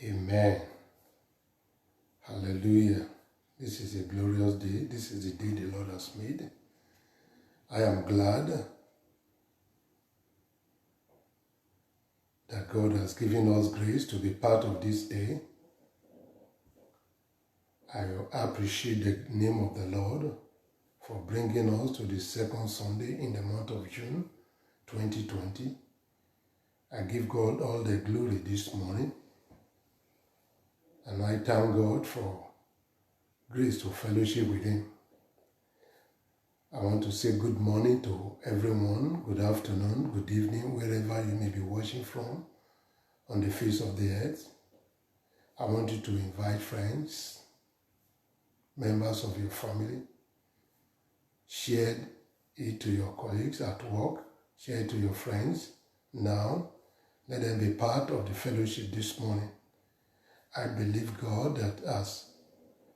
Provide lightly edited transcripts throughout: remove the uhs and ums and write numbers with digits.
Amen. Hallelujah. This is a glorious day. This is the day the Lord has made. I am glad that God has given us grace to be part of this day. I appreciate the name of the Lord for bringing us to the second Sunday in the month of June 2020. I give God all the glory this morning, and I thank God for grace to fellowship with Him. I want to say good morning to everyone, good afternoon, good evening, wherever you may be watching from on the face of the earth. I want you to invite friends, members of your family, share it to your colleagues at work, share it to your friends now. Let them be part of the fellowship this morning. I believe God that as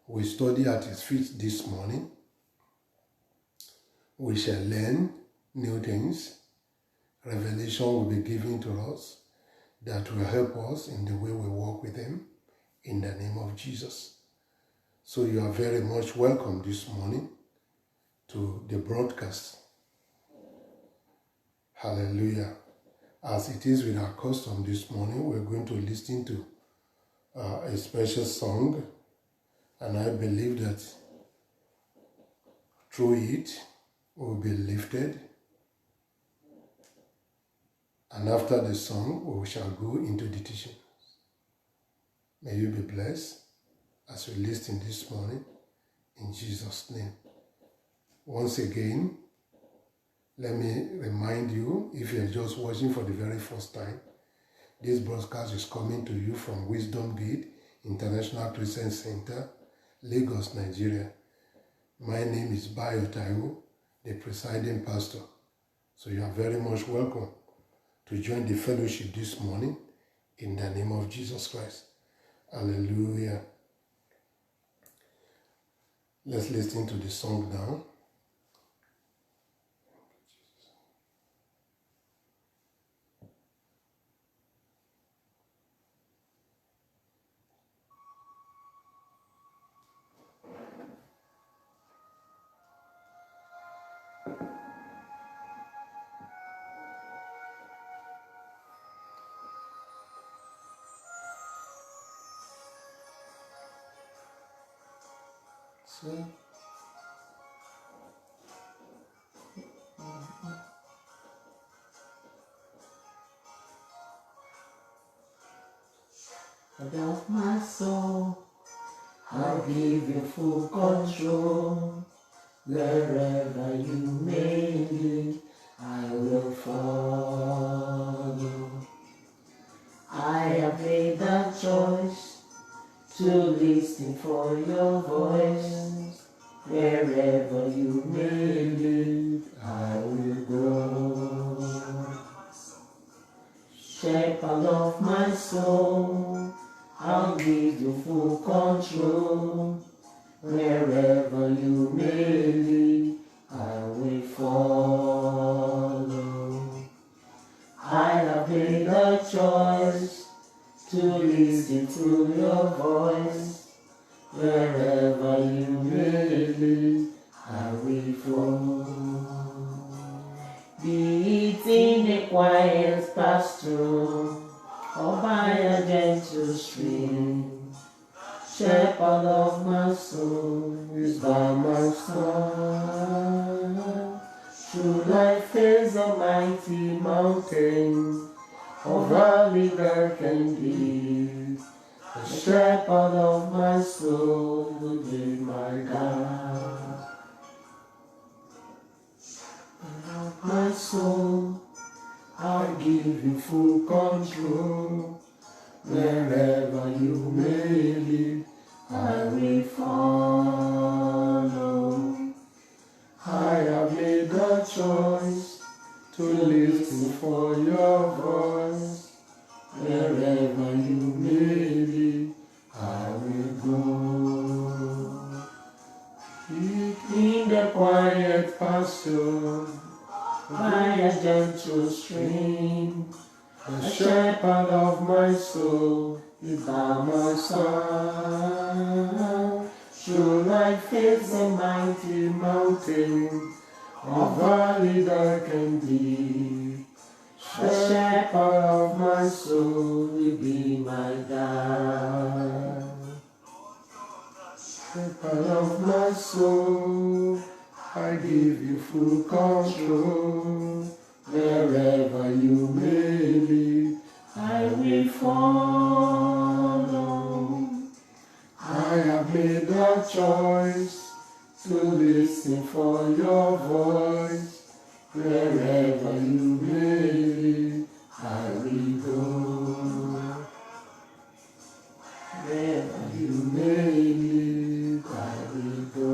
we study at His feet this morning, we shall learn new things. Revelation will be given to us that will help us in the way we walk with Him in the name of Jesus. So you are very much welcome this morning to the broadcast. Hallelujah. As it is with our custom this morning, we're going to listen to a special song, and I believe that through it we'll be lifted. And after the song, we shall go into the teaching. May you be blessed as we listen this morning in Jesus' name. Once again, let me remind you, if you're just watching for the very first time, this broadcast is coming to you from Wisdom Gate International Christian Center, Lagos, Nigeria. My name is Bayo Taiwo, the presiding pastor. So you are very much welcome to join the fellowship this morning in the name of Jesus Christ. Hallelujah. Let's listen to the song now. So, of my soul, I'll give you full control. Wherever you may lead, I will follow. I have made that choice to listen for your voice. Wherever you may lead, I will go. Shepherd of my soul, I'll give you full control. Wherever you may lead, I will follow. I have made a choice to listen to your voice. Wherever you may lead, I will follow. Be it in a quiet pasture or by a gentle stream, Shepherd of my soul is by my side. Through life is a mighty mountain, or valley that can be. The Shepherd of my soul will be my guide. Of my soul, I'll give you full control. Wherever you may lead, I will follow. I have made a choice to listen for your voice. Wherever you may lead, I will go. In the quiet pasture, by a gentle stream, the Shepherd of my soul by my side. Through life is a mighty mountain, a valley dark and deep. The shepherd of my soul will be my guide. Shepherd of my soul, I give you full control. Wherever you may lead, I will follow. I have made a choice to listen for your voice. Wherever you may lead, I will go. Wherever you may lead, I will go.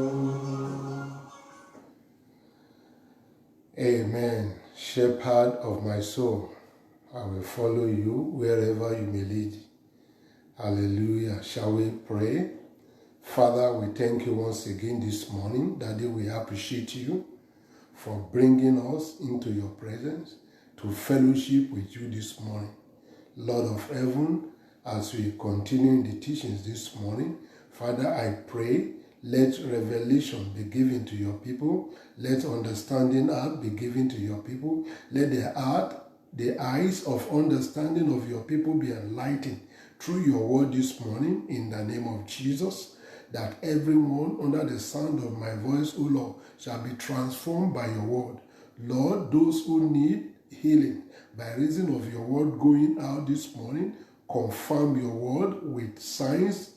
Amen. Shepherd of my soul, I will follow you wherever you may lead. Hallelujah. Shall we pray? Father, we thank you once again this morning. Daddy, we appreciate you for bringing us into your presence to fellowship with you this morning. Lord of heaven, as we continue in the teachings this morning, Father, I pray, let revelation be given to your people. Let understanding heart be given to your people. Let the eyes of understanding of your people be enlightened through your word this morning in the name of Jesus, that everyone under the sound of my voice, O Lord, shall be transformed by your word. Lord, those who need healing by reason of your word going out this morning, confirm your word with signs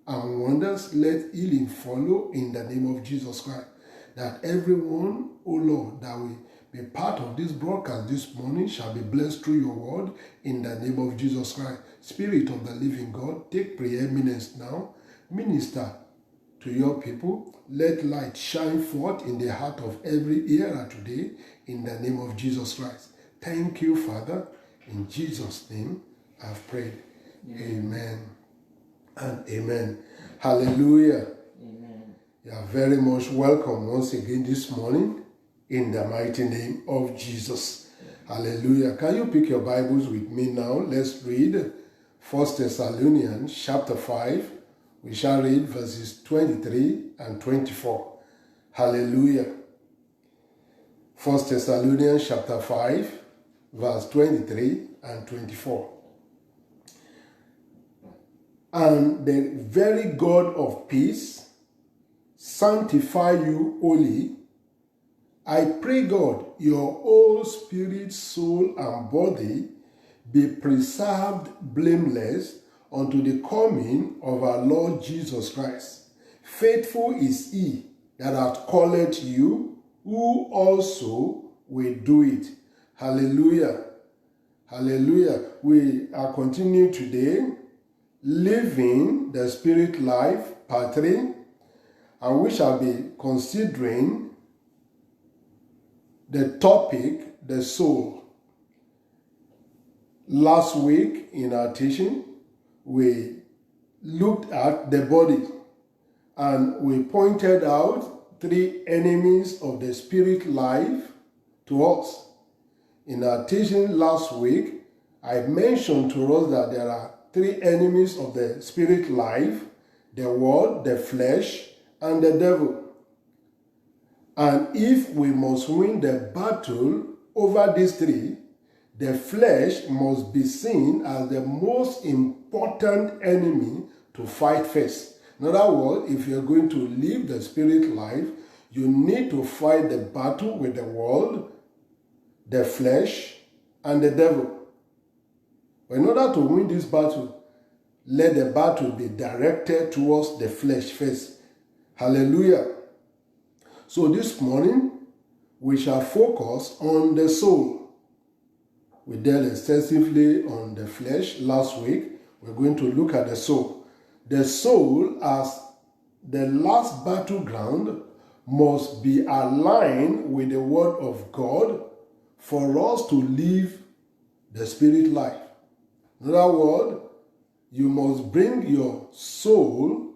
and wonders. Let healing follow in the name of Jesus Christ. That everyone, O Lord, that will be part of this broadcast this morning shall be blessed through your word in the name of Jesus Christ. Spirit of the living God, take preeminence now. Minister to your people. Let light shine forth in the heart of every hearer today in the name of Jesus Christ. Thank you, Father. In Jesus' name I've prayed. Amen and amen. Hallelujah. Amen. You are very much welcome once again this morning in the mighty name of Jesus. Hallelujah. Can you pick your Bibles with me now? Let's read 1 Thessalonians chapter 5. We shall read verses 23 and 24. Hallelujah. 1 Thessalonians chapter 5, verse 23 and 24. And the very God of peace sanctify you wholly. I pray God, your whole spirit, soul, and body be preserved blameless unto the coming of our Lord Jesus Christ. Faithful is he that hath called you, who also will do it. Hallelujah. Hallelujah. We are continuing today, living the spirit life, part 3, and we shall be considering the topic, the soul. Last week in our teaching, we looked at the body and we pointed out 3 enemies of the spirit life to us. In our teaching last week, I mentioned to us that there are 3 enemies of the spirit life: the world, the flesh, and the devil. And if we must win the battle over these 3, the flesh must be seen as the most important enemy to fight first. In other words, if you're going to live the spirit life, you need to fight the battle with the world, the flesh, and the devil. But in order to win this battle, let the battle be directed towards the flesh first. Hallelujah. So this morning, we shall focus on the soul. We dealt extensively on the flesh last week. We're going to look at the soul. The soul, as the last battleground, must be aligned with the word of God for us to live the spirit life. In other words, you must bring your soul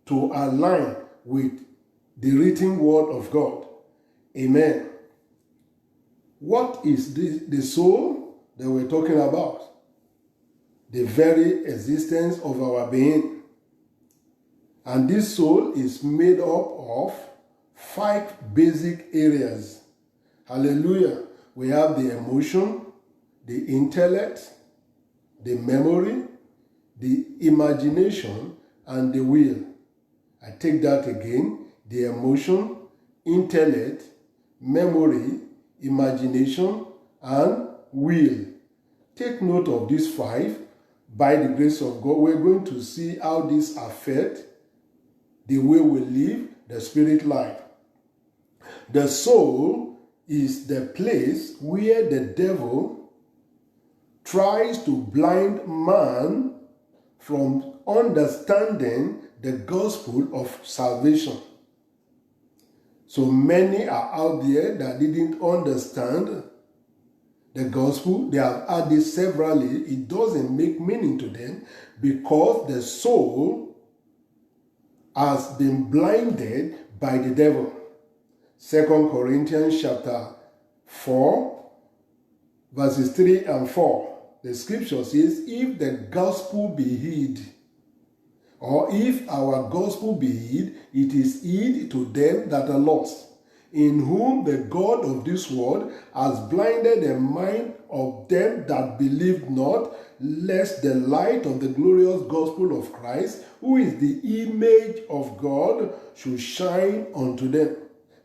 to align with the written word of God. Amen. What is the soul that we're talking about? the very existence of our being. And this soul is made up of 5 basic areas. Hallelujah. We have the emotion, the intellect, the memory, the imagination, and the will. I take that again. The emotion, intellect, memory, imagination, and will. Take note of these 5. By the grace of God, we're going to see how these affect the way we live the spirit life. The soul is the place where the devil tries to blind man from understanding the gospel of salvation. So many are out there that didn't understand the gospel. They have had it severally. It doesn't make meaning to them because the soul has been blinded by the devil. 2 Corinthians chapter 4, verses 3 and 4. The scripture says, if the gospel be hid, or if our gospel be hid, it is hid to them that are lost, in whom the God of this world has blinded the mind of them that believe not, lest the light of the glorious gospel of Christ, who is the image of God, should shine unto them.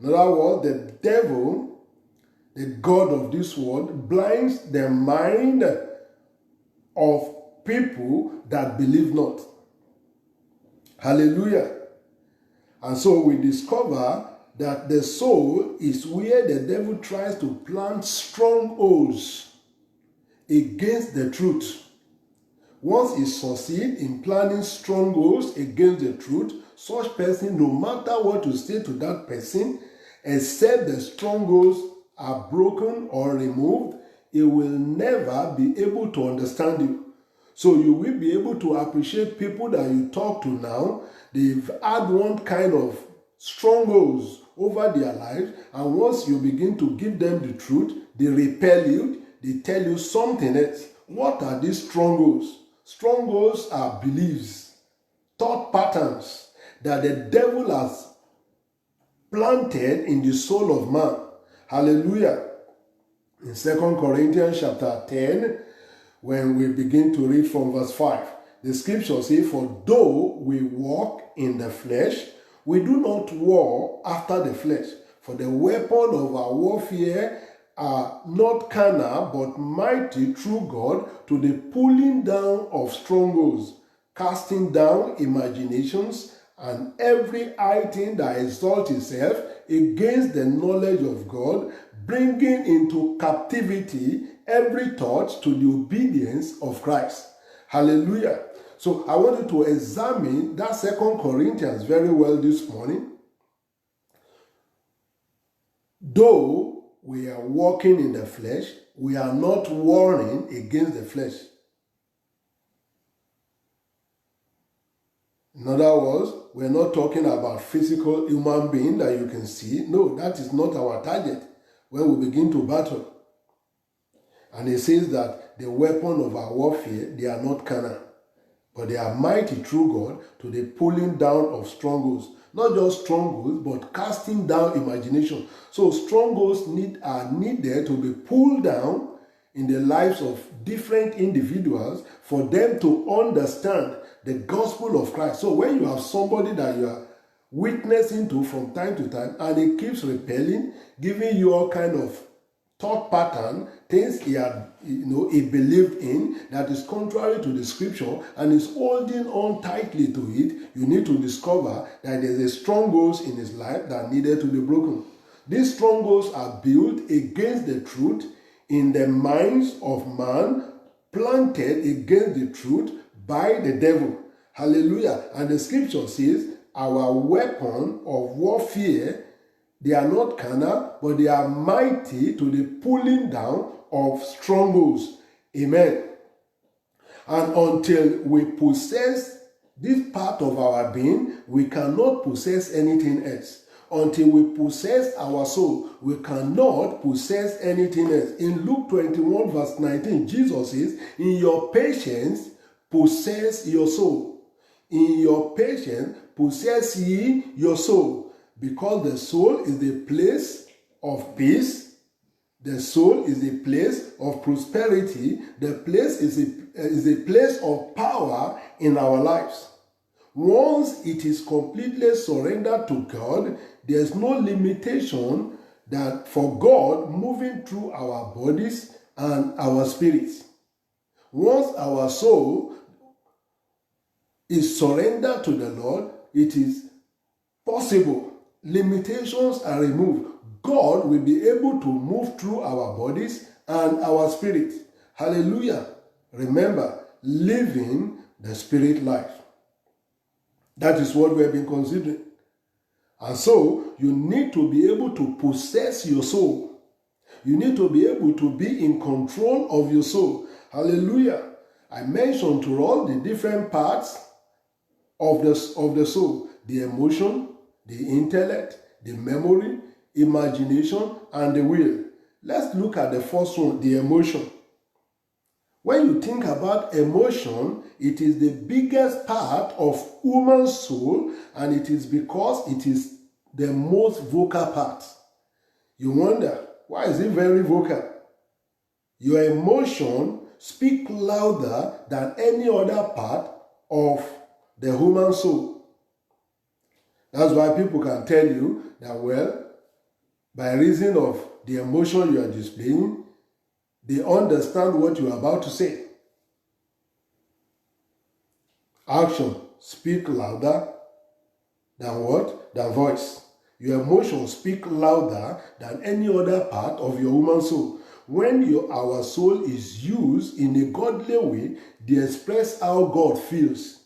In other words, the devil, the God of this world, blinds the mind of people that believe not. Hallelujah. And so we discover that the soul is where the devil tries to plant strongholds against the truth. Once he succeeds in planting strongholds against the truth, such person, no matter what you say to that person, except the strongholds are broken or removed, he will never be able to understand you. So you will be able to appreciate people that you talk to now. They've had one kind of strongholds over their lives, and once you begin to give them the truth, they repel you, they tell you something else. What are these strongholds? Strongholds are beliefs, thought patterns that the devil has planted in the soul of man. Hallelujah. In 2 Corinthians chapter 10, when we begin to read from verse 5, the scripture says, for though we walk in the flesh, we do not war after the flesh. For the weapon of our warfare are not carnal, but mighty through God to the pulling down of strongholds, casting down imaginations and every high thing that exalts itself against the knowledge of God, bringing into captivity every thought to the obedience of Christ. Hallelujah. So I want you to examine that 2 Corinthians very well this morning. Though we are walking in the flesh, we are not warring against the flesh. In other words, we're not talking about physical human being that you can see. No, that is not our target when we begin to battle. And it says that the weapon of our warfare, they are not carnal, but they are mighty through God to the pulling down of strongholds. Not just strongholds, but casting down imagination. So strongholds are needed to be pulled down in the lives of different individuals for them to understand the gospel of Christ. So when you have somebody that you are witnessing to from time to time, and it keeps repelling, giving you all kind of thought pattern, things he believed in that is contrary to the scripture, and is holding on tightly to it, you need to discover that there's a strongholds in his life that needed to be broken. These strongholds are built against the truth in the minds of man, planted against the truth by the devil. Hallelujah. And the scripture says, our weapon of warfare, they are not carnal, but they are mighty to the pulling down of strongholds. Amen. And until we possess this part of our being, we cannot possess anything else. Until we possess our soul, we cannot possess anything else. In Luke 21 verse 19, Jesus says, in your patience, possess your soul. In your patience, possess ye your soul. Because the soul is the place of peace. The soul is a place of prosperity. The place is a place of power in our lives. Once it is completely surrendered to God, there's no limitation that for God moving through our bodies and our spirits. Once our soul is surrendered to the Lord, it is possible. Limitations are removed. God will be able to move through our bodies and our spirit. Hallelujah. Remember, living the spirit life. That is what we have been considering. And so, you need to be able to possess your soul. You need to be able to be in control of your soul. Hallelujah. I mentioned to all the different parts of the soul. The emotion, the intellect, the memory, imagination, and the will. Let's look at the first one, the emotion. When you think about emotion, it is the biggest part of human soul, and it is because it is the most vocal part. You wonder, why is it very vocal? Your emotion speaks louder than any other part of the human soul. That's why people can tell you that, well, by reason of the emotion you are displaying, they understand what you are about to say. Action speak louder than what? Than voice. Your emotions speak louder than any other part of your human soul. When our soul is used in a godly way, they express how God feels.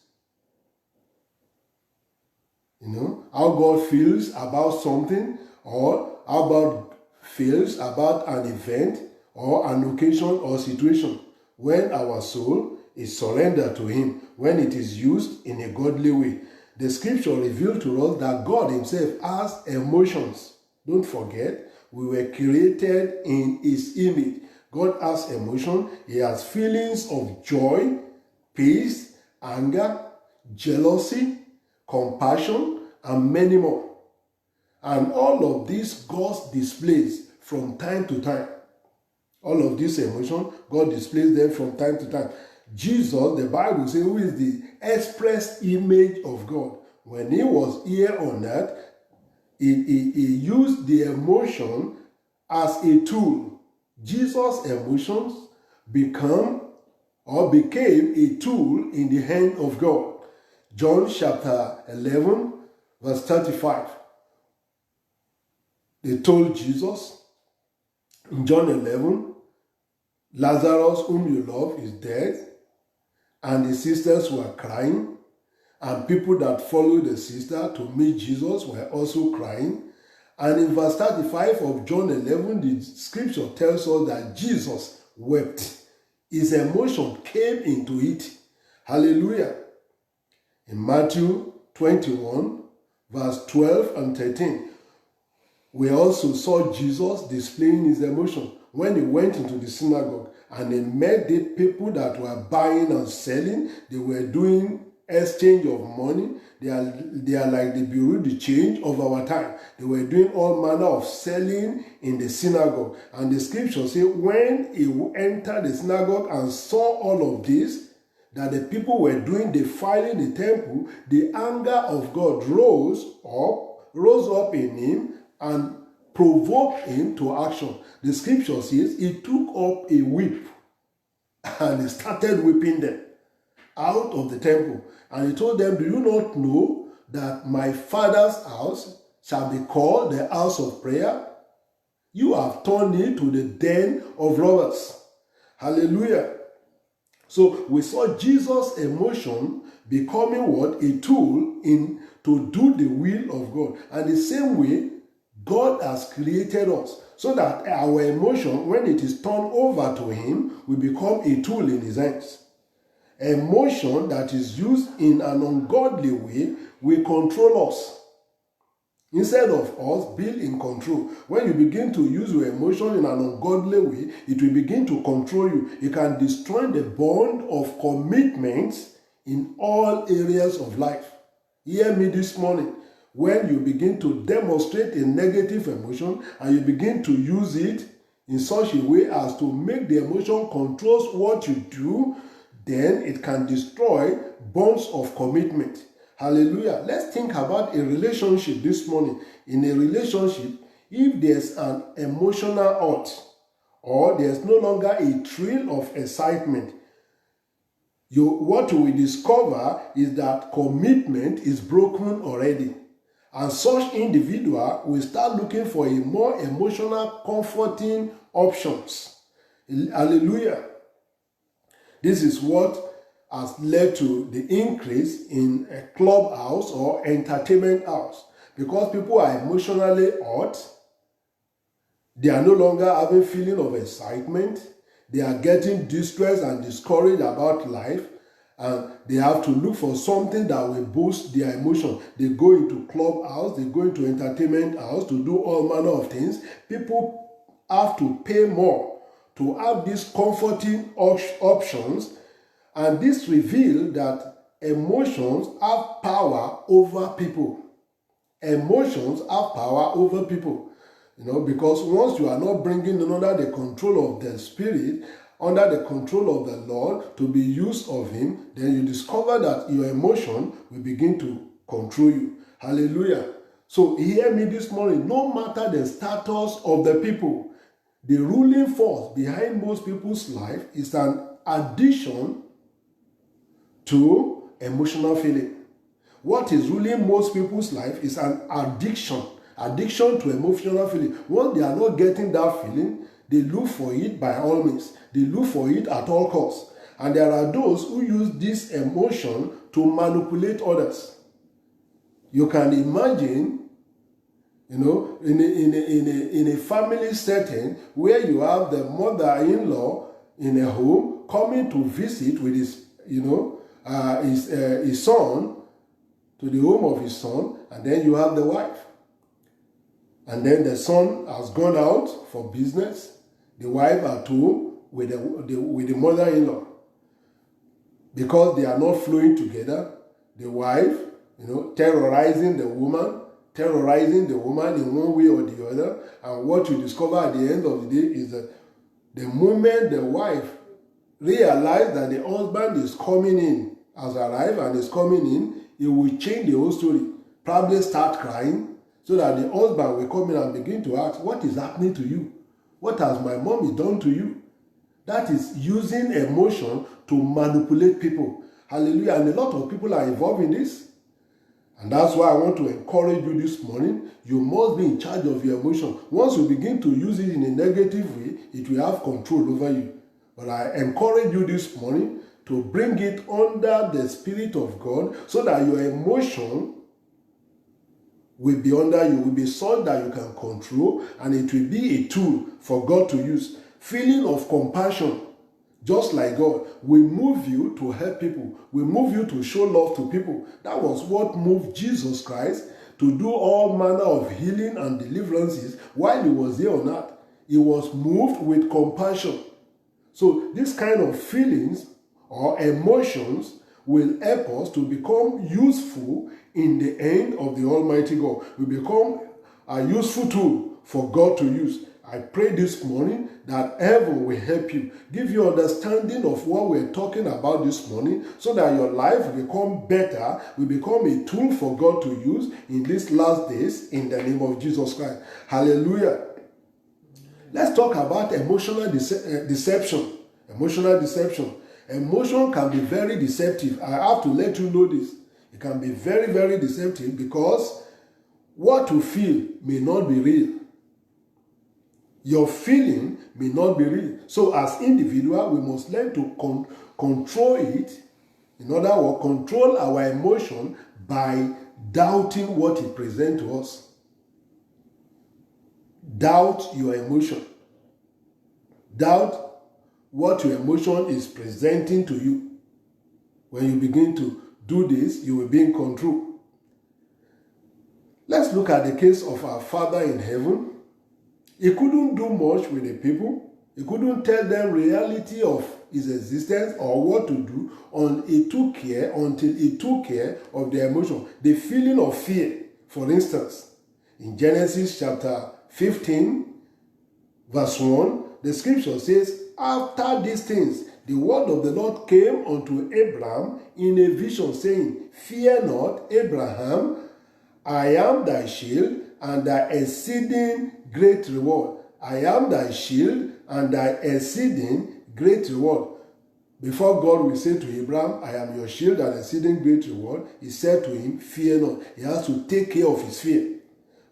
You know, how God feels about something, or how God feels about an event or an occasion or situation. When our soul is surrendered to Him, when it is used in a godly way. The scripture reveals to us that God Himself has emotions. Don't forget, we were created in His image. God has emotion. He has feelings of joy, peace, anger, jealousy, compassion, and many more. And all of these God displays from time to time. All of these emotions, God displays them from time to time. Jesus, the Bible says, who is the express image of God. When He was here on earth, he used the emotion as a tool. Jesus' emotions became a tool in the hand of God. John chapter 11, verse 35. They told Jesus in John 11, Lazarus, whom you love, is dead. And the sisters were crying. And people that followed the sister to meet Jesus were also crying. And in verse 35 of John 11, the scripture tells us that Jesus wept. His emotion came into it. Hallelujah. In Matthew 21, verse 12 and 13, we also saw Jesus displaying his emotion when he went into the synagogue and he met the people that were buying and selling. They were doing exchange of money. They are like the bureau de change of our time. They were doing all manner of selling in the synagogue. And the scripture says when he entered the synagogue and saw all of this, that the people were doing defiling the temple, the anger of God rose up in him and provoked him to action. The scripture says he took up a whip and he started whipping them out of the temple. And he told them, do you not know that my Father's house shall be called the house of prayer? You have turned it to the den of robbers. Hallelujah. So we saw Jesus' emotion becoming what? A tool to do the will of God. And the same way, God has created us so that our emotion, when it is turned over to Him, will become a tool in His hands. Emotion that is used in an ungodly way will control us. Instead of us being in control, when you begin to use your emotion in an ungodly way, it will begin to control you. It can destroy the bond of commitment in all areas of life. Hear me this morning. When you begin to demonstrate a negative emotion and you begin to use it in such a way as to make the emotion controls what you do, then it can destroy bonds of commitment. Hallelujah. Let's think about a relationship this morning. In a relationship, if there's an emotional hurt or there's no longer a thrill of excitement, what we discover is that commitment is broken already. And such individual will start looking for a more emotional, comforting options. Hallelujah. This is what has led to the increase in a clubhouse or entertainment house. Because people are emotionally hurt, they are no longer having feeling of excitement, they are getting distressed and discouraged about life, and they have to look for something that will boost their emotion. They go into clubhouse, they go into entertainment house to do all manner of things. People have to pay more to have these comforting options, and this reveals that emotions have power over people. Emotions have power over people. Because once you are not bringing them under the control of the Spirit, under the control of the Lord, to be used of Him, then you discover that your emotion will begin to control you. Hallelujah. So hear me this morning. No matter the status of the people, the ruling force behind most people's life is an addiction to emotional feeling. What is ruling most people's life is an addiction to emotional feeling. Once they are not getting that feeling, they look for it by all means. They look for it at all costs. And there are those who use this emotion to manipulate others. You can imagine, in a family setting where you have the mother-in-law in a home coming to visit with his son, to the home of his son, and then you have the wife. And then the son has gone out for business. The wife at home with the mother-in-law. Because they are not flowing together, the wife, terrorizing the woman in one way or the other. And what you discover at the end of the day is that the moment the wife realizes that the husband is coming in, has arrived and is coming in, it will change the whole story. Probably start crying, so that the husband will come in and begin to ask, what is happening to you? What has my mommy done to you? That is using emotion to manipulate people. Hallelujah. And a lot of people are involved in this. And that's why I want to encourage you this morning. You must be in charge of your emotion. Once you begin to use it in a negative way, it will have control over you. But I encourage you this morning to bring it under the Spirit of God so that your emotion will be under you, will be such that you can control, and it will be a tool for God to use. Feeling of compassion, just like God, will move you to help people, will move you to show love to people. That was what moved Jesus Christ to do all manner of healing and deliverances while he was here on earth. He was moved with compassion. So this kind of feelings or emotions will help us to become useful in the hand of the Almighty God. We become a useful tool for God to use. I pray this morning that heaven will help you, give you understanding of what we're talking about this morning, so that your life will become better, will become a tool for God to use in these last days, in the name of Jesus Christ. Hallelujah. Let's talk about emotional deception. Emotional deception. Emotion can be very deceptive. I have to let you know this. It can be very, very deceptive because what you feel may not be real. Your feeling may not be real. So as individual, we must learn to control it. In other words, control our emotion by doubting what it presents to us. Doubt your emotion. Doubt what your emotion is presenting to you. When you begin to do this, you will be in control. Let's look at the case of our Father in heaven. He couldn't do much with the people. He couldn't tell them reality of his existence or what to do until he took care of their emotion, the feeling of fear. For instance, in Genesis chapter 15, verse 1, the scripture says, after these things, the word of the Lord came unto Abraham in a vision, saying, fear not, Abraham, I am thy shield and thy exceeding great reward. I am thy shield and thy exceeding great reward. Before God will say to Abraham, I am your shield and exceeding great reward, he said to him, fear not. He has to take care of his fear.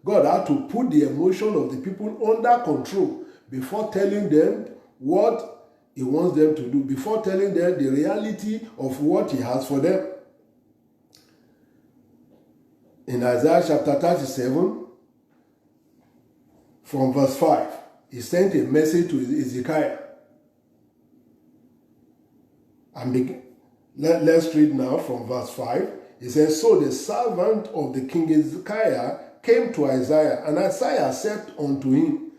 God had to put the emotion of the people under control before telling them what he wants them to do, before telling them the reality of what he has for them. In Isaiah chapter 37, from verse 5, he sent a message to Ezekiel. And let's read now from verse 5. He says, so the servant of the king Ezekiel came to Isaiah, and Isaiah said unto him,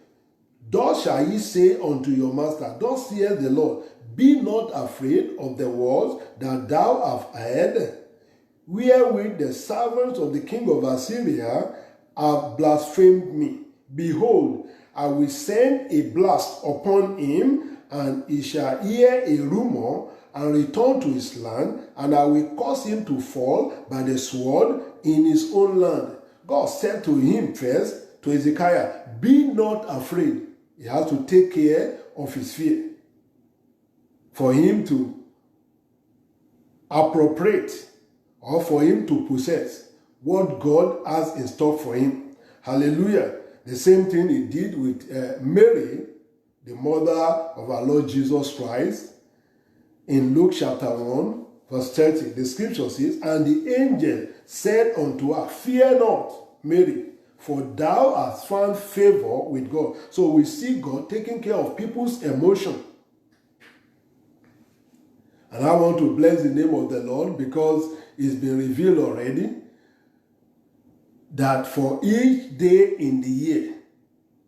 thus shall ye say unto your master, thus saith the Lord, be not afraid of the words that thou hast heard, wherewith the servants of the king of Assyria have blasphemed me. Behold, I will send a blast upon him, and he shall hear a rumor, and return to his land, and I will cause him to fall by the sword in his own land. God said to him first, to Ezekiel, be not afraid. He has to take care of his fear for him to appropriate or for him to possess what God has in store for him. Hallelujah. The same thing he did with Mary, the mother of our Lord Jesus Christ. In Luke chapter 1, verse 30, the scripture says, and the angel said unto her, fear not, Mary, for thou hast found favor with God. So we see God taking care of people's emotion. And I want to bless the name of the Lord because it's been revealed already that for each day in the year,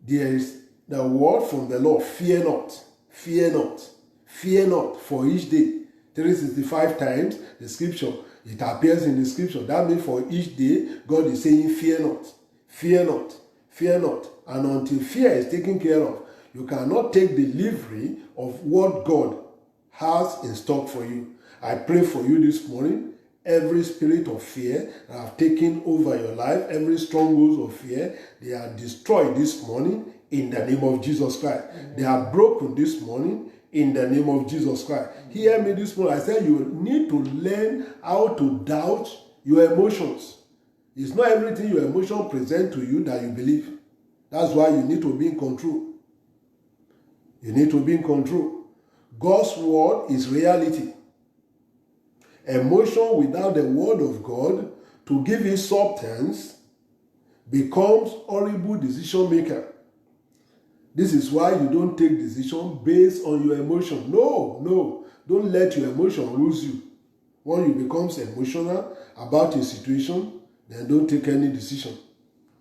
there is the word from the Lord, fear not, fear not, fear not, for each day. 365 times the scripture, it appears in the scripture. That means for each day, God is saying, fear not, fear not, fear not. And until fear is taken care of, you cannot take delivery of what God has in stock for you. I pray for you this morning, every spirit of fear that have taken over your life, every stronghold of fear, they are destroyed this morning in the name of Jesus Christ. Amen. They are broken this morning in the name of Jesus Christ. Hear me this morning. I said you need to learn how to doubt your emotions. It's not everything your emotion present to you that you believe. That's why you need to be in control. You need to be in control. God's word is reality. Emotion without the word of God to give it substance becomes horrible decision maker. This is why you don't take decision based on your emotion. No. Don't let your emotion rule you. When you become emotional about a situation, then don't take any decision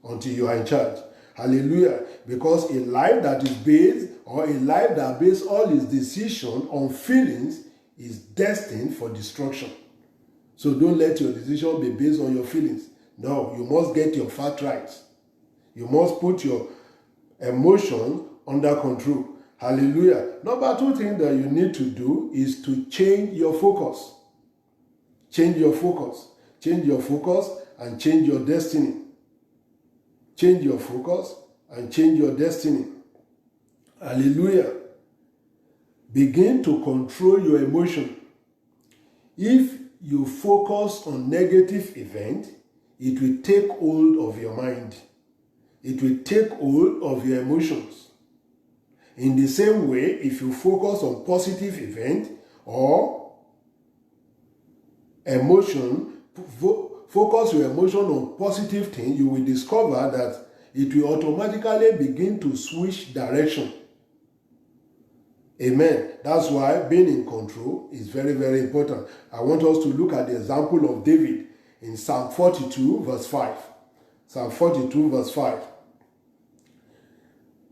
until you are in charge. Hallelujah. Because a life that is based, or a life that based all its decision on feelings is destined for destruction. So don't let your decision be based on your feelings. No, you must get your fact right. You must put your emotions under control. Hallelujah. Number 2 thing that you need to do is to change your focus. Change your focus. Change your focus and change your destiny. Change your focus and change your destiny. Hallelujah. Begin to control your emotion. If you focus on negative event, it will take hold of your mind. It will take hold of your emotions. In the same way, if you focus on positive event or emotion, focus your emotion on positive thing, you will discover that it will automatically begin to switch direction. Amen. That's why being in control is very, very important. I want us to look at the example of David in Psalm 42, verse 5. Psalm 42 verse 5.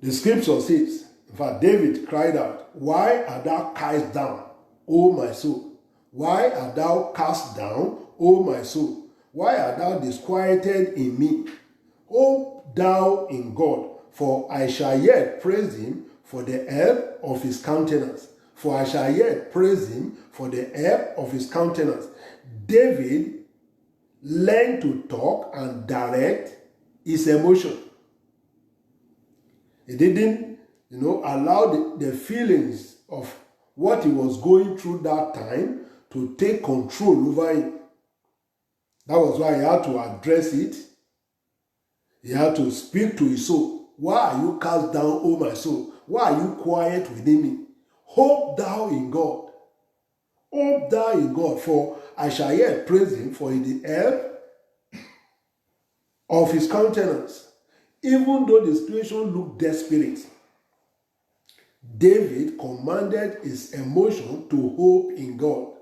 The scripture says, in fact, David cried out, "Why art thou cast down, O my soul? Why art thou cast down, O my soul? Why art thou disquieted in me? Hope thou in God, for I shall yet praise him for the help of his countenance. For I shall yet praise him for the help of his countenance." David learned to talk and direct his emotion. He didn't, allow the feelings of what he was going through that time to take control over him. That was why he had to address it. He had to speak to his soul. "Why are you cast down, O my soul? Why are you quiet within me? Hope thou in God. Hope thou in God, for I shall yet praise him for the help of his countenance." Even though the situation looked desperate, David commanded his emotion to hope in God.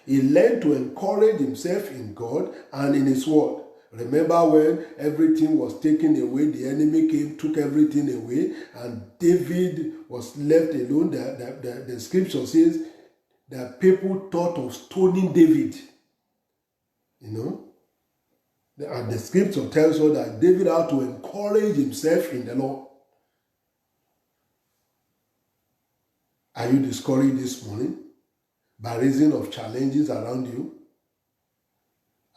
He learned to encourage himself in God and in his word. Remember when everything was taken away, the enemy came, took everything away, and David was left alone. The scripture says that people thought of stoning David. And the scripture tells us that David had to encourage himself in the Lord. Are you discouraged this morning by reason of challenges around you?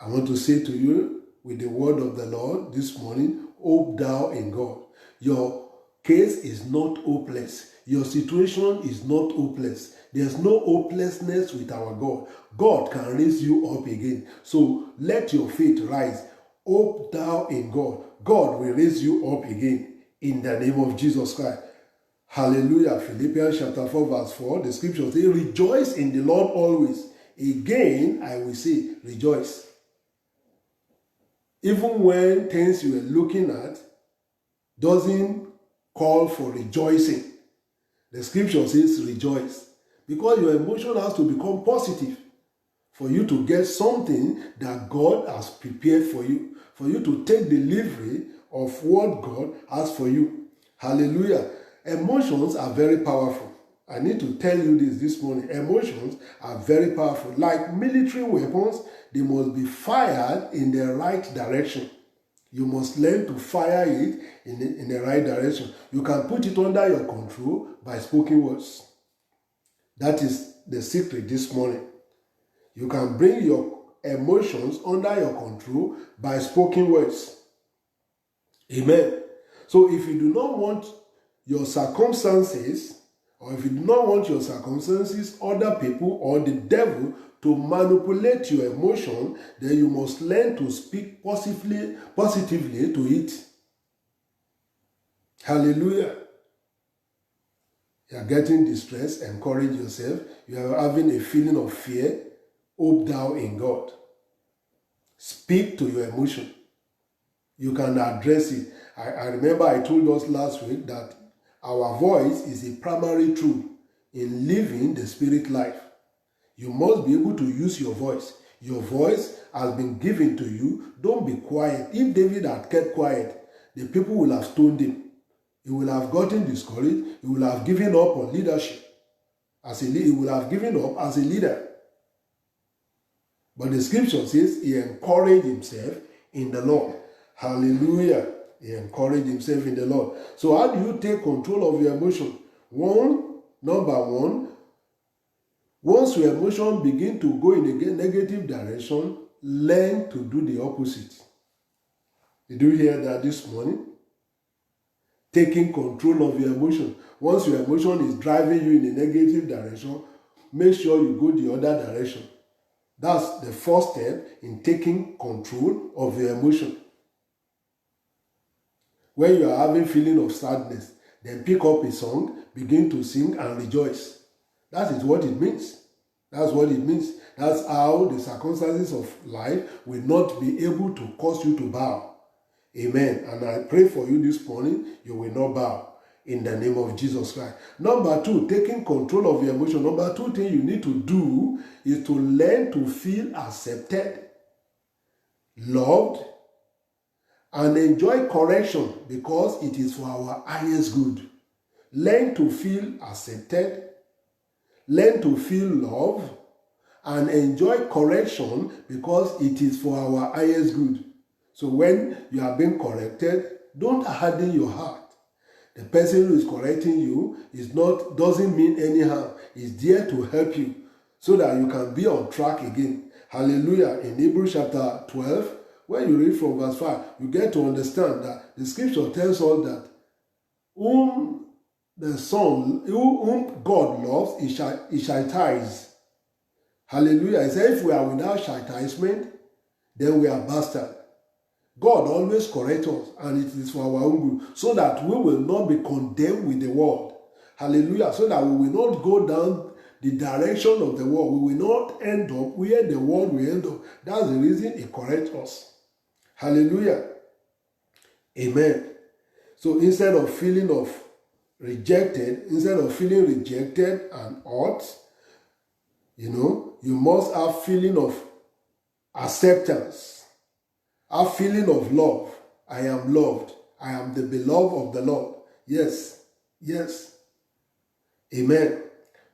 I want to say to you with the word of the Lord this morning, hope thou in God. Your case is not hopeless. Your situation is not hopeless. There's no hopelessness with our God. God can raise you up again. So let your faith rise. Hope thou in God. God will raise you up again in the name of Jesus Christ. Hallelujah. Philippians chapter 4 verse 4. The scripture says, "Rejoice in the Lord always. Again, I will say, rejoice." Even when things you are looking at doesn't call for rejoicing, the scripture says rejoice. Because your emotion has to become positive for you to get something that God has prepared for you to take delivery of what God has for you. Hallelujah. Emotions are very powerful. I need to tell you this morning. Emotions are very powerful. Like military weapons, they must be fired in the right direction. You must learn to fire it in the right direction. You can put it under your control by spoken words. That is the secret this morning. You can bring your emotions under your control by spoken words. Amen. So if you do not want your circumstances, or if you do not want your circumstances, other people, or the devil to manipulate your emotion, then you must learn to speak positively to it. Hallelujah. You are getting distressed, encourage yourself. You are having a feeling of fear, hope thou in God. Speak to your emotion. You can address it. I remember I told us last week that our voice is a primary tool in living the spirit life. You must be able to use your voice. Your voice has been given to you. Don't be quiet. If David had kept quiet, the people will have stoned him. He will have gotten discouraged. He will have given up on leadership. He will have given up as a leader. But the scripture says he encouraged himself in the Lord. Hallelujah. He encouraged himself in the Lord. So how do you take control of your emotion? Number one, once your emotion begin to go in a negative direction, learn to do the opposite. Did you hear that this morning? Taking control of your emotion. Once your emotion is driving you in a negative direction, make sure you go the other direction. That's the first step in taking control of your emotion. When you are having feeling of sadness, then pick up a song, begin to sing and rejoice. That is what it means. That's what it means. That's how the circumstances of life will not be able to cause you to bow. Amen. And I pray for you this morning, you will not bow in the name of Jesus Christ. Number two, taking control of your emotion. Number two thing you need to do is to learn to feel accepted, loved, and enjoy correction because it is for our highest good. Learn to feel accepted, learn to feel love, and enjoy correction because it is for our highest good. So when you are being corrected, don't harden your heart. The person who is correcting you doesn't mean any harm. Is there to help you so that you can be on track again. Hallelujah. In Hebrews chapter 12, when you read from verse 5, you get to understand that the scripture tells us that whom God loves, he chastises. Hallelujah. It says if we are without chastisement, then we are bastard. God always corrects us, and it is for our own good, so that we will not be condemned with the world. Hallelujah. So that we will not go down the direction of the world. We will not end up where the world will end up. That's the reason He corrects us. Hallelujah. Amen. So instead of feeling rejected and hurt, you must have feeling of acceptance. A feeling of love. I am loved. I am the beloved of the Lord. Yes. Yes. Amen.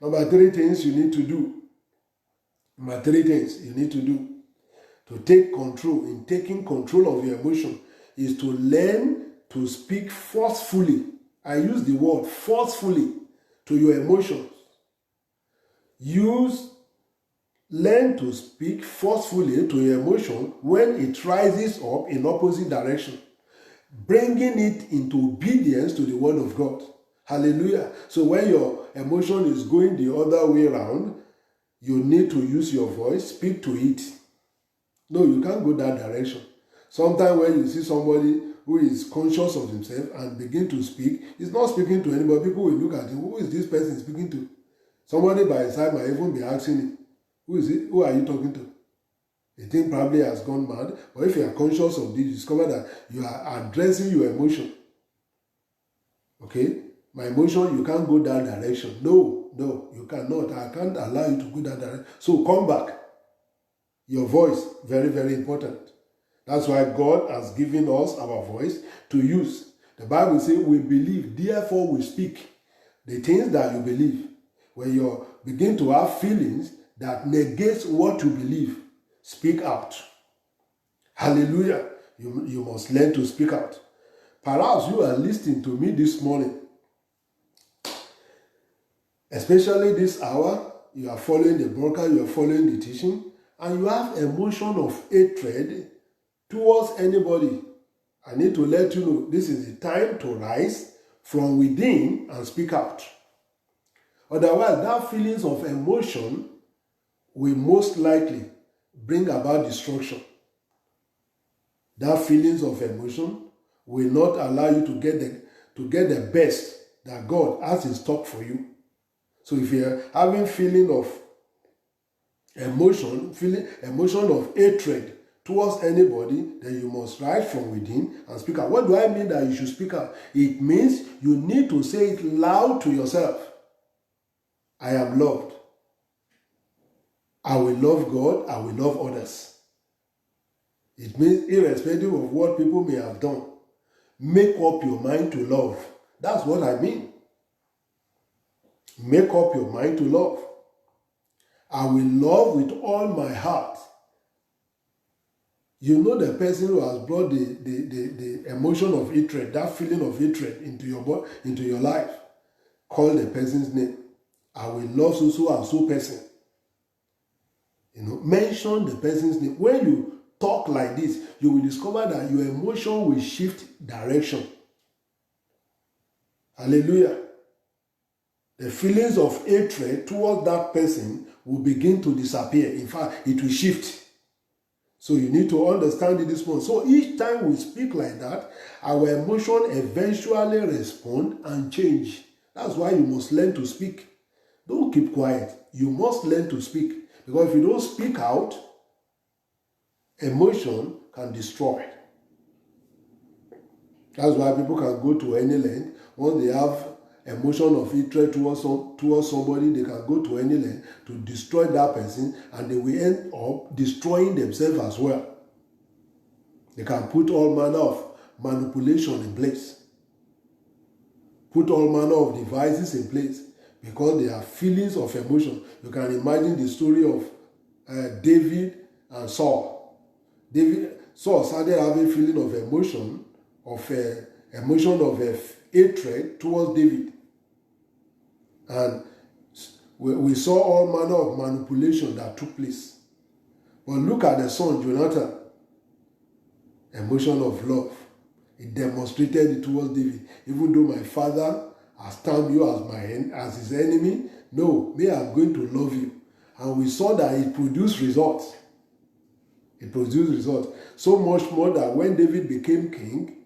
Number 3 things you need to do. To take control. In taking control of your emotion is to learn to speak forcefully. I use the word forcefully to your emotions. Learn to speak forcefully to your emotion when it rises up in opposite direction, bringing it into obedience to the word of God. Hallelujah. So when your emotion is going the other way around, you need to use your voice, speak to it. No, you can't go that direction. Sometimes when you see somebody who is conscious of himself and begin to speak, he's not speaking to anybody. People will look at him. Who is this person speaking to? Somebody by his side might even be asking him, who is it? Who are you talking to? The thing probably has gone mad. But if you are conscious of this, you discover that you are addressing your emotion. Okay? My emotion, you can't go that direction. No, you cannot. I can't allow you to go that direction. So come back. Your voice, very, very important. That's why God has given us our voice to use. The Bible says we believe, therefore we speak. The things that you believe. When you begin to have feelings that negates what you believe, speak out. Hallelujah. You must learn to speak out. Perhaps you are listening to me this morning. Especially this hour, you are following the broadcast, you are following the teaching, and you have emotion of hatred towards anybody. I need to let you know this is the time to rise from within and speak out. Otherwise, that feelings of emotion will most likely bring about destruction. That feelings of emotion will not allow you to get the best that God has in stock for you. So if you're having feeling of emotion of hatred towards anybody, then you must rise from within and speak out. What do I mean that you should speak out? It means you need to say it loud to yourself. I am loved. I will love God. I will love others. It means irrespective of what people may have done, make up your mind to love. That's what I mean. Make up your mind to love. I will love with all my heart. You know the person who has brought the emotion of hatred, that feeling of hatred into your life. Call the person's name. I will love so and so person. Mention the person's name. When you talk like this, you will discover that your emotion will shift direction. Hallelujah. The feelings of hatred towards that person will begin to disappear. In fact, it will shift. So you need to understand it this morning. So each time we speak like that, our emotion eventually respond and change. That's why you must learn to speak. Don't keep quiet. You must learn to speak. Because if you don't speak out, emotion can destroy. That's why people can go to any length. Once they have emotion of hatred towards somebody, they can go to any length to destroy that person, and they will end up destroying themselves as well. They can put all manner of manipulation in place. Put all manner of devices in place because they are feelings of emotion. You can imagine the story of David and Saul. Saul started having feeling of emotion, hatred towards David. And we saw all manner of manipulation that took place. But look at the son, Jonathan. Emotion of love. He demonstrated it towards David. Even though my father has termed you as his enemy, no, me, I'm going to love you. And we saw that it produced results. It produced results. So much more that when David became king,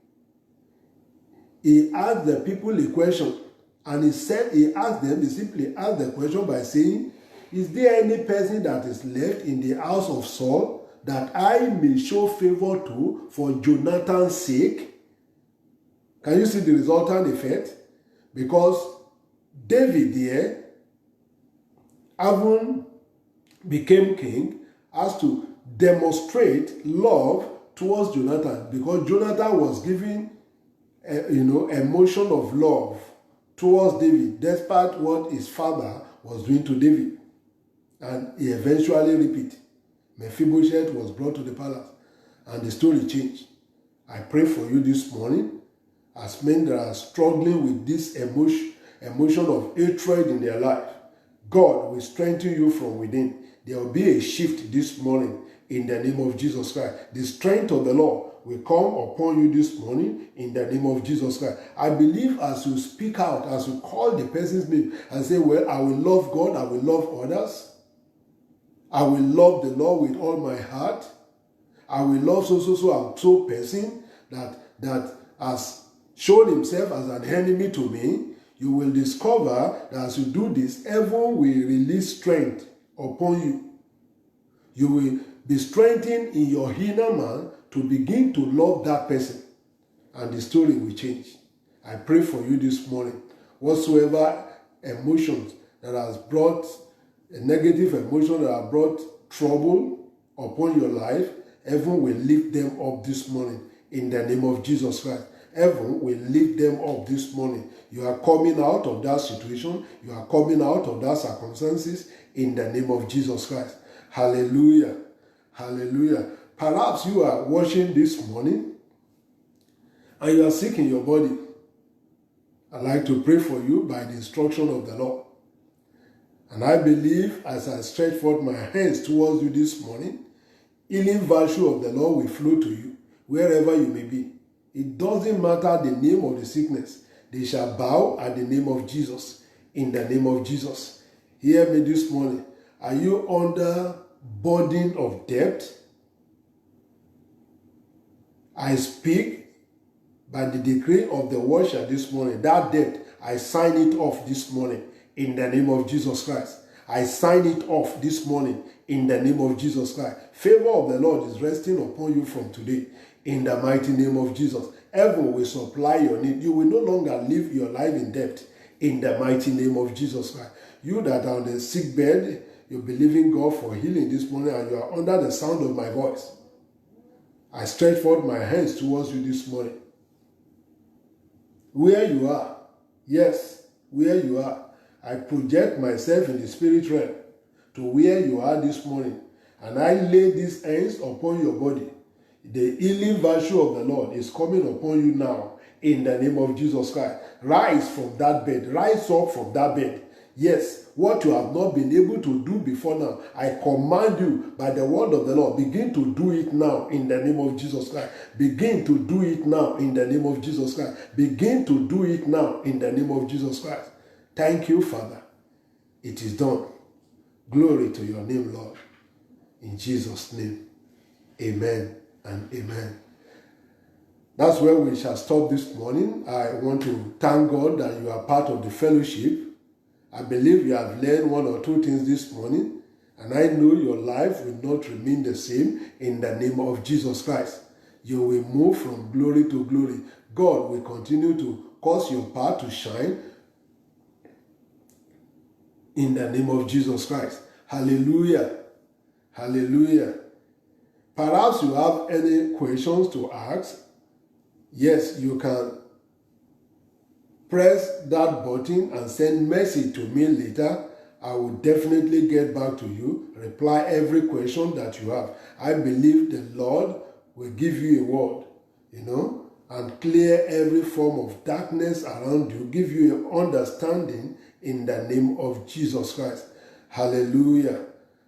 he asked the people a question. And he simply asked the question by saying, is there any person that is left in the house of Saul that I may show favor to for Jonathan's sake? Can you see the resultant effect? Because David here, having became king, has to demonstrate love towards Jonathan, because Jonathan was giving emotion of love towards David, despite what his father was doing to David. And he eventually repeated. Mephibosheth was brought to the palace, and the story changed. I pray for you this morning, as men that are struggling with this emotion of hatred in their life. God will strengthen you from within. There will be a shift this morning in the name of Jesus Christ. The strength of the Lord will come upon you this morning in the name of Jesus Christ. I believe as you speak out, as you call the person's name and say, well, I will love God, I will love others. I will love the Lord with all my heart. I will love so person that has shown himself as an enemy to me. You will discover that as you do this, heaven will release strength upon you. You will be strengthened in your inner man to begin to love that person. And the story will change. I pray for you this morning. Whatsoever emotions that has brought a negative emotion that have brought trouble upon your life, heaven will lift them up this morning in the name of Jesus Christ. Heaven will lift them up this morning. You are coming out of that situation. You are coming out of that circumstances in the name of Jesus Christ. Hallelujah. Hallelujah. Perhaps you are watching this morning and you are sick in your body. I'd like to pray for you by the instruction of the Lord. And I believe as I stretch forth my hands towards you this morning, healing virtue of the Lord will flow to you wherever you may be. It doesn't matter the name of the sickness. They shall bow at the name of Jesus. In the name of Jesus. Hear me this morning. Are you under burden of debt? I speak by the decree of the watcher this morning. That debt, I sign it off this morning in the name of Jesus Christ. I sign it off this morning in the name of Jesus Christ. Favor of the Lord is resting upon you from today in the mighty name of Jesus. Heaven will supply your need. You will no longer live your life in debt in the mighty name of Jesus Christ. You that are on the sick bed, you're believing God for healing this morning and you are under the sound of my voice. I stretch forth my hands towards you this morning. Where you are, yes, where you are, I project myself in the spirit realm to where you are this morning, and I lay these hands upon your body. The healing virtue of the Lord is coming upon you now in the name of Jesus Christ. Rise from that bed. Rise up from that bed. Yes, what you have not been able to do before now, I command you by the word of the Lord, begin to do it now in the name of Jesus Christ. Begin to do it now in the name of Jesus Christ. Begin to do it now in the name of Jesus Christ. Thank you, Father. It is done. Glory to your name, Lord. In Jesus' name, amen and amen. That's where we shall stop this morning. I want to thank God that you are part of the fellowship. I believe you have learned one or two things this morning, and I know your life will not remain the same in the name of Jesus Christ. You will move from glory to glory. God will continue to cause your path to shine in the name of Jesus Christ. Hallelujah. Hallelujah. Perhaps you have any questions to ask. Yes, you can press that button and send message to me later. I will definitely get back to you, reply every question that you have. I believe the Lord will give you a word, and clear every form of darkness around you, give you an understanding in the name of Jesus Christ. Hallelujah.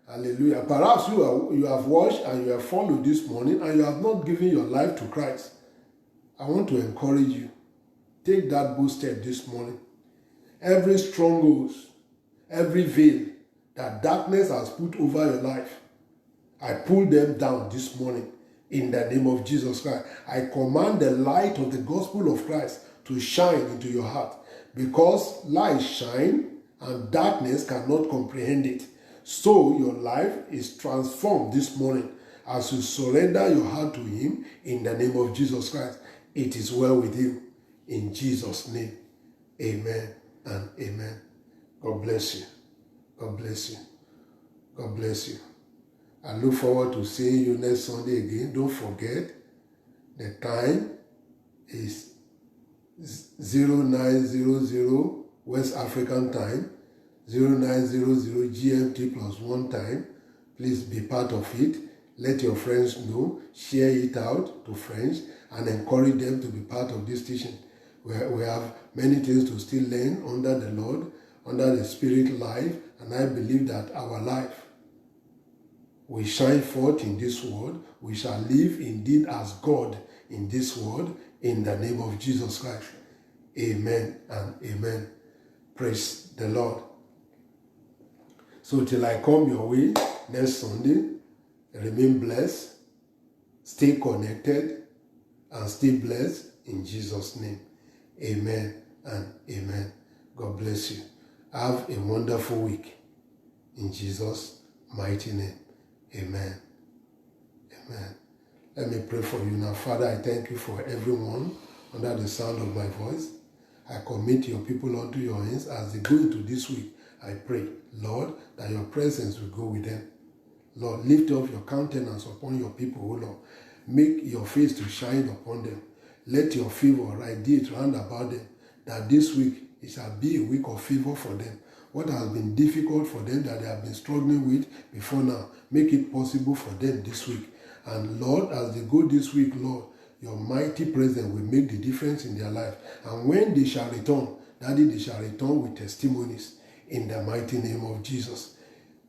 Hallelujah. Perhaps you have watched and you have followed this morning and you have not given your life to Christ. I want to encourage you. Take that bold step this morning. Every strongholds, every veil that darkness has put over your life, I pull them down this morning in the name of Jesus Christ. I command the light of the gospel of Christ to shine into your heart, because light shine and darkness cannot comprehend it. So your life is transformed this morning as you surrender your heart to Him in the name of Jesus Christ. It is well with you in Jesus' name. Amen and amen. God bless you. God bless you. God bless you. I look forward to seeing you next Sunday again. Don't forget, the time is 0900 West African time, 0900 GMT plus 1 time. Please be part of it. Let your friends know. Share it out to friends and encourage them to be part of this teaching. We have many things to still learn under the Lord, under the Spirit life, and I believe that our life will shine forth in this world. We shall live indeed as God in this world, in the name of Jesus Christ. Amen and amen. Praise the Lord. So till I come your way next Sunday, remain blessed, stay connected, and stay blessed in Jesus' name. Amen and amen. God bless you. Have a wonderful week in Jesus' mighty name. Amen. Amen. Let me pray for you now. Father, I thank you for everyone under the sound of my voice. I commit your people unto your hands as they go into this week. I pray, Lord, that your presence will go with them. Lord, lift up your countenance upon your people, O Lord. Make your face to shine upon them. Let your favor radiate round about them, that this week it shall be a week of favor for them. What has been difficult for them that they have been struggling with before now, make it possible for them this week. And Lord, as they go this week, Lord, your mighty presence will make the difference in their life. And when they shall return, Daddy, they shall return with testimonies in the mighty name of Jesus.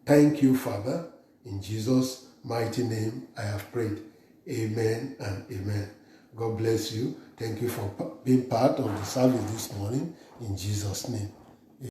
Thank you, Father. In Jesus' mighty name, I have prayed. Amen and amen. God bless you. Thank you for being part of the service this morning. In Jesus' name.